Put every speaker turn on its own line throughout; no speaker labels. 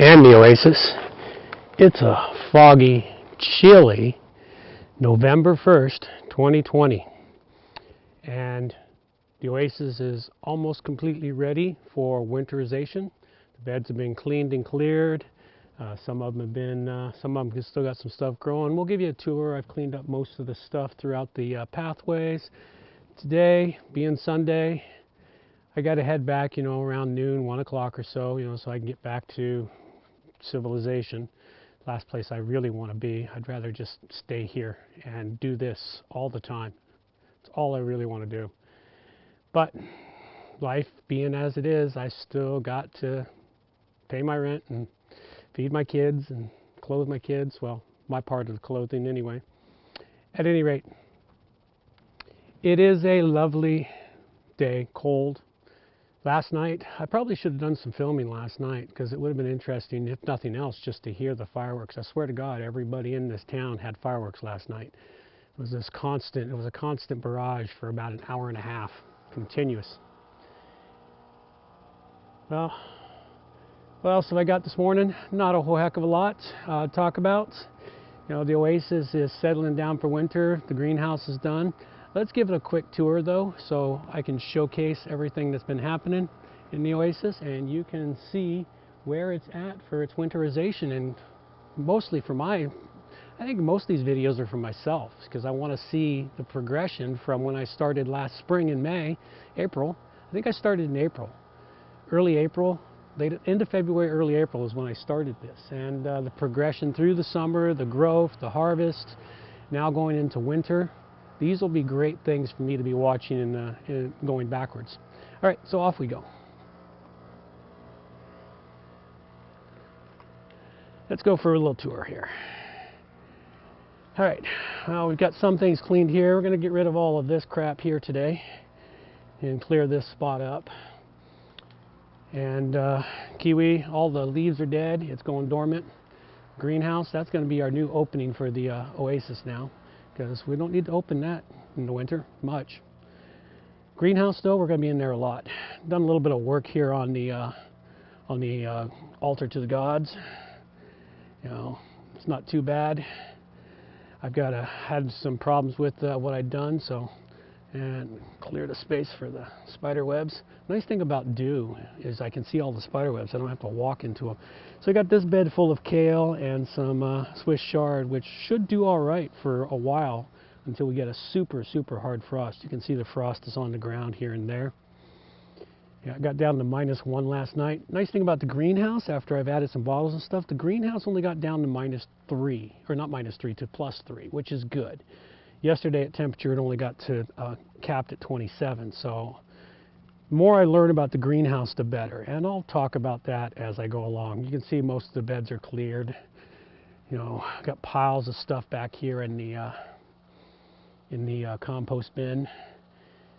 And the Oasis. It's a foggy, chilly November 1st, 2020. And the Oasis is almost completely ready for winterization. The beds have been cleaned and cleared. Some of them still got some stuff growing. We'll give you a tour. I've cleaned up most of the stuff throughout the pathways. Today, being Sunday, I got to head back, around noon, 1 o'clock or so, so I can get back to civilization. Last place I really want to be. I'd rather just stay here and do this all the time. It's all I really want to do. But life being as it is, I still got to pay my rent and feed my kids and clothe my kids. Well, my part of the clothing anyway. At any rate, it is a lovely day, cold. Last night, I probably should have done some filming last night because it would have been interesting, if nothing else, just to hear the fireworks. I swear to God, everybody in this town had fireworks last night. It was a constant barrage for about an hour and a half, continuous. Well, what else have I got this morning? Not a whole heck of a lot to talk about. The Oasis is settling down for winter. The greenhouse is done. Let's give it a quick tour though, so I can showcase everything that's been happening in the Oasis, and you can see where it's at for its winterization. And mostly I think most of these videos are for myself, because I want to see the progression from when I started last spring in April. I think I started in April, early April, end of February, early April is when I started this. And the progression through the summer, the growth, the harvest, now going into winter. These will be great things for me to be watching and going backwards. All right, so off we go. Let's go for a little tour here. All right, well, we've got some things cleaned here. We're going to get rid of all of this crap here today and clear this spot up. And kiwi, all the leaves are dead. It's going dormant. Greenhouse, that's going to be our new opening for the Oasis now, because we don't need to open that in the winter much. Greenhouse though, we're going to be in there a lot. Done a little bit of work here on the altar to the gods. It's not too bad. I've had some problems with what I'd done, and cleared a space for the spider webs. Nice thing about dew is I can see all the spider webs. I don't have to walk into them. So I got this bed full of kale and some Swiss chard, which should do all right for a while until we get a super, super hard frost. You can see the frost is on the ground here and there. Yeah, I got down to -1 last night. Nice thing about the greenhouse, after I've added some bottles and stuff, the greenhouse only got down to -3, or not -3, to +3, which is good. Yesterday at temperature, it only got to capped at 27. So the more I learn about the greenhouse, the better. And I'll talk about that as I go along. You can see most of the beds are cleared. I've got piles of stuff back here in the compost bin.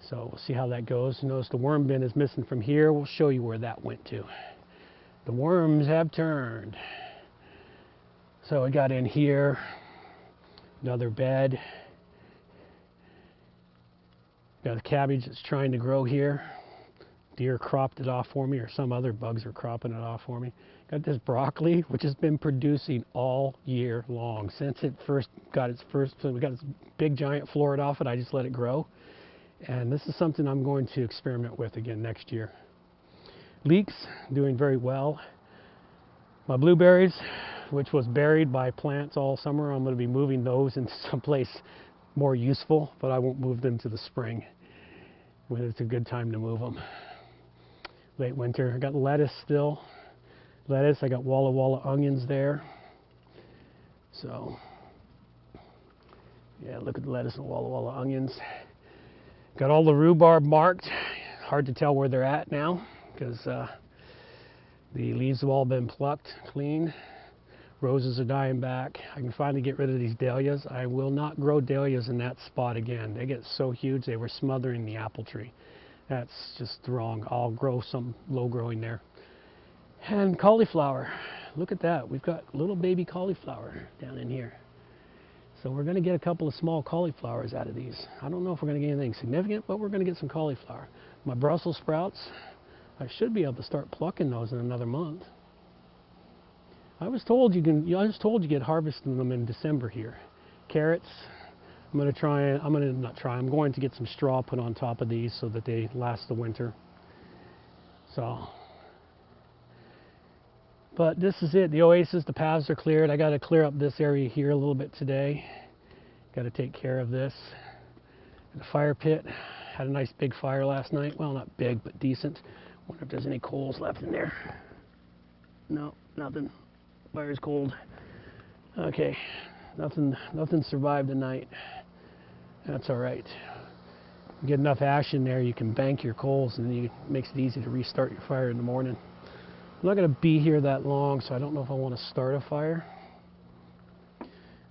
So we'll see how that goes. Notice the worm bin is missing from here. We'll show you where that went to. The worms have turned. So we got in here, another bed. Got a cabbage that's trying to grow here. Deer cropped it off for me, or some other bugs are cropping it off for me. Got this broccoli, which has been producing all year long. Since it so we got this big giant floret off it, I just let it grow. And this is something I'm going to experiment with again next year. Leeks, doing very well. My blueberries, which was buried by plants all summer, I'm going to be moving those into someplace more useful, but I won't move them to the spring when it's a good time to move them. Late winter. I got lettuce still. I got Walla Walla onions there. So yeah, look at the lettuce and Walla Walla onions. Got all the rhubarb marked. Hard to tell where they're at now because the leaves have all been plucked clean. Roses are dying back. I can finally get rid of these dahlias. I will not grow dahlias in that spot again. They get so huge they were smothering the apple tree. That's just wrong. I'll grow some low growing there. And cauliflower. Look at that. We've got little baby cauliflower down in here. So we're going to get a couple of small cauliflowers out of these. I don't know if we're going to get anything significant, but we're going to get some cauliflower. My Brussels sprouts, I should be able to start plucking those in another month. I was told you get harvesting them in December here. Carrots. I'm going to get some straw put on top of these so that they last the winter. So, but this is it. The Oasis, the paths are cleared. I got to clear up this area here a little bit today. Got to take care of this. The fire pit. Had a nice big fire last night. Well, not big, but decent. Wonder if there's any coals left in there. No, nothing. Fire's cold. Okay, nothing survived the night. That's all right. You get enough ash in there, you can bank your coals, and it makes it easy to restart your fire in the morning. I'm not going to be here that long, so I don't know if I want to start a fire.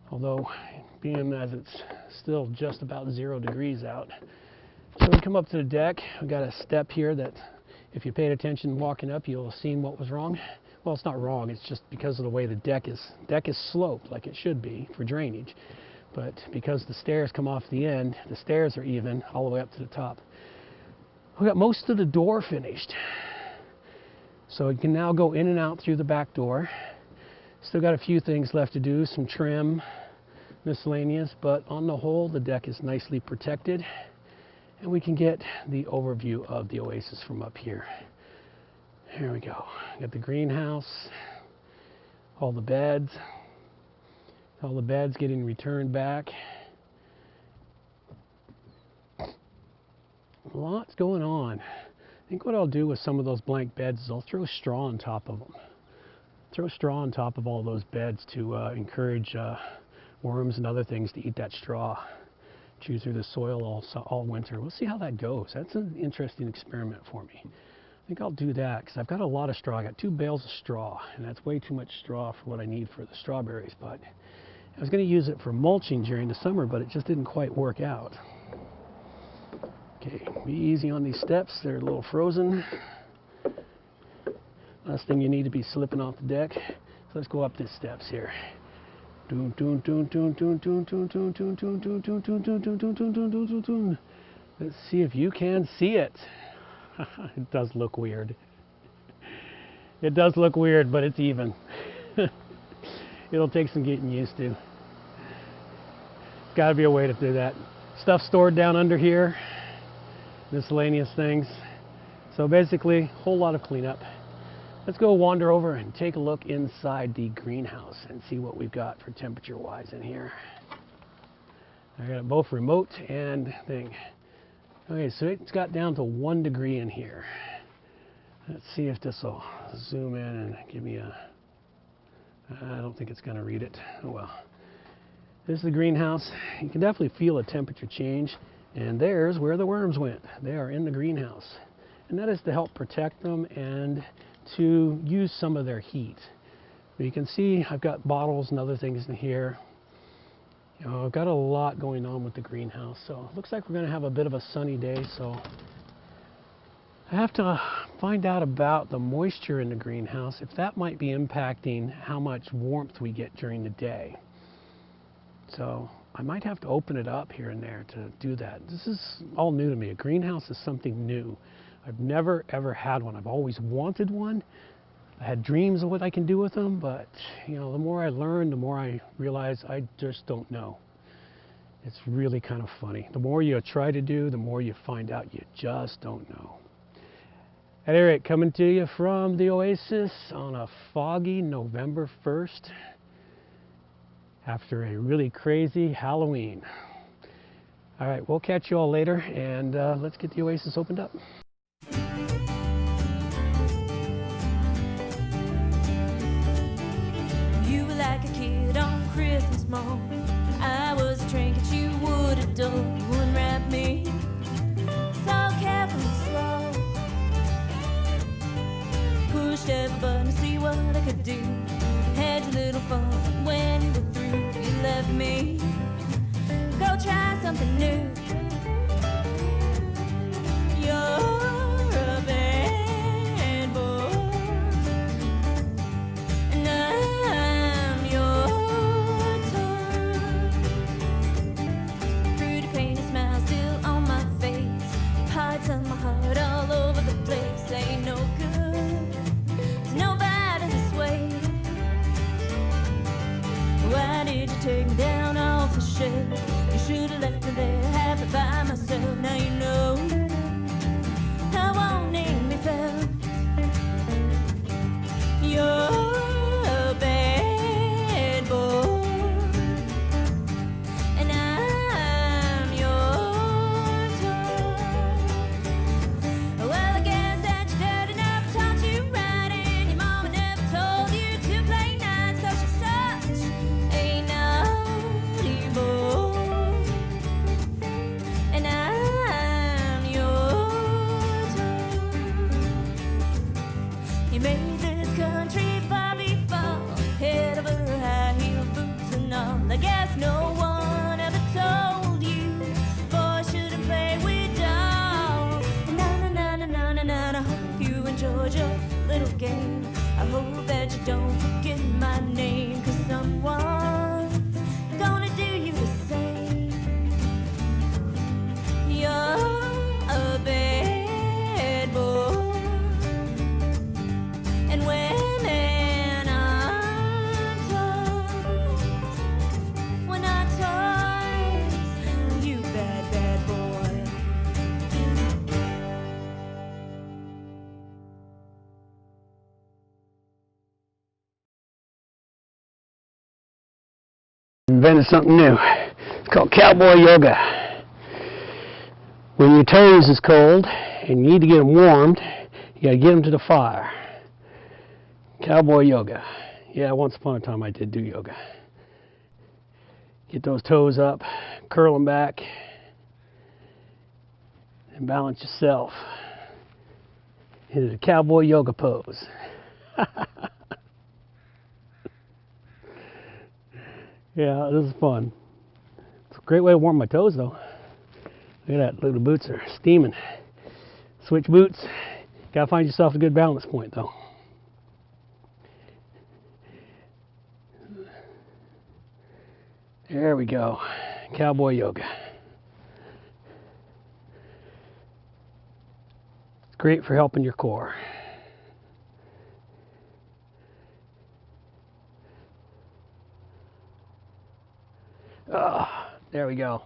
Although, being as it's still just about 0 degrees out. So we come up to the deck. We got a step here that, if you paid attention walking up, you'll have seen what was wrong. Well, it's not wrong. It's just because of the way the deck is sloped like it should be for drainage. But because the stairs come off the end, the stairs are even all the way up to the top. We got most of the door finished. So you can now go in and out through the back door. Still got a few things left to do, some trim, miscellaneous, but on the whole, the deck is nicely protected. And we can get the overview of the Oasis from up here. Here we go. Got the greenhouse, all the beds. All the beds getting returned back. Lots going on. I think what I'll do with some of those blank beds is I'll throw straw on top of them. Throw straw on top of all those beds to encourage worms and other things to eat that straw. Chew through the soil all winter. We'll see how that goes. That's an interesting experiment for me. I think I'll do that because I've got a lot of straw. I got 2 bales of straw, and that's way too much straw for what I need for the strawberries. But I was going to use it for mulching during the summer, but it just didn't quite work out. Okay, be easy on these steps. They're a little frozen. Last thing you need to be slipping off the deck. So let's go up these steps here. Let's see if you can see it. It does look weird. It does look weird, but it's even. It'll take some getting used to. Got to be a way to do that. Stuff stored down under here, miscellaneous things. So basically, a whole lot of cleanup. Let's go wander over and take a look inside the greenhouse and see what we've got for temperature-wise in here. I got it both remote and thing. Okay, so it's got down to 1 degree in here. Let's see if this will zoom in and give me a... I don't think it's going to read it. Oh well. This is the greenhouse. You can definitely feel a temperature change. And there's where the worms went. They are in the greenhouse. And that is to help protect them and to use some of their heat. But you can see I've got bottles and other things in here. You know, I've got a lot going on with the greenhouse. So it looks like we're going to have a bit of a sunny day. So I have to find out about the moisture in the greenhouse, if that might be impacting how much warmth we get during the day. So I might have to open it up here and there to do that. This is all new to me. A greenhouse is something new. I've never ever had one. I've always wanted one. I had dreams of what I can do with them, but you know, the more I learn, the more I realize I just don't know. It's really kind of funny. The more you try to do, the more you find out you just don't know. At any rate, coming to you from the Oasis on a foggy November 1st after a really crazy Halloween. All right, we'll catch you all later, and let's get the Oasis opened up.
You were like a kid on Christmas morning. I was a trinket you would adore. You unwrap me so careful and slow. Pushed every button to see what I could do. Had your little fun, but when you were through, you left me. Go try something new. You're a bad boy, and I'm your toy. Pretty painted smile still on my face. Parts of my heart all over the place. Ain't no good to nobody this way. shell. You should have left me there, half by myself. Now you know how wanting me felt. You're a bad boy, and I'm your toy. Well, I guess that your daddy never taught you right, and your mama never told you to play nice, 'cause you're such a naughty boy, and I'm your toy. You made this country far before, head over high heel boots and all. I guess no one ever told you boys shouldn't play with dolls. Na na na na na na na. I hope you enjoyed your little game. I hope that you don't forget my name, 'cause someone's gonna do you the same. You're a bad boy, and women are toys. We're not toys, you bad, bad boy.
Invented something new. It's called Cowboy Yoga. When your toes is cold and you need to get them warmed, you gotta get them to the fire. Cowboy Yoga. Yeah, once upon a time I did do yoga. Get those toes up, curl them back, and balance yourself into the Cowboy Yoga pose. Yeah, this is fun. It's a great way to warm my toes, though. Look at that, little boots are steaming. Switch boots. Gotta find yourself a good balance point, though. There we go. Cowboy Yoga. It's great for helping your core. Oh, there we go.